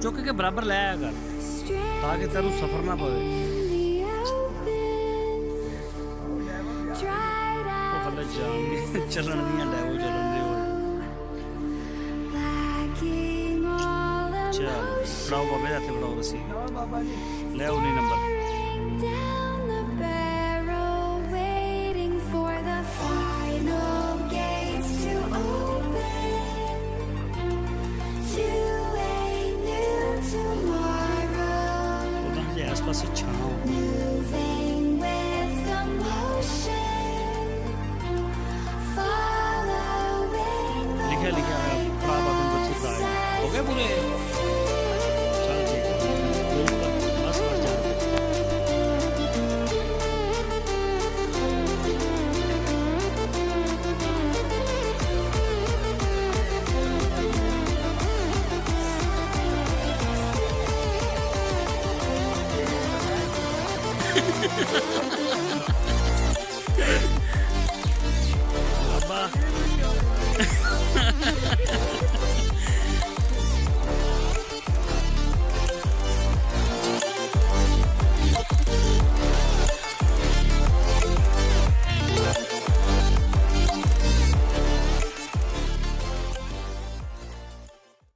ਚੁੱਕ ਕੇ ਬਰਾਬਰ ਲੈ ਆਇਆ ਕਰ ਤਾਂ ਕਿ ਤੈਨੂੰ ਸਫਰ ਨਾ ਪਵੇ। ਉਹ ਹਲੇ ਜਾਣਗੇ ਚੱਲਣ ਦੀਆਂ ਲੈ ਉਹ ਚੱਲਣ ਦੇ ਉਹ ਚਲ ਫੜਾਓ ਬਾਬੇ ਦਾ ਹੱਥ ਫੜਾਓ ਤੁਸੀਂ ਲੈ ਉਹ ਨਹੀਂ ਨੰਬਰ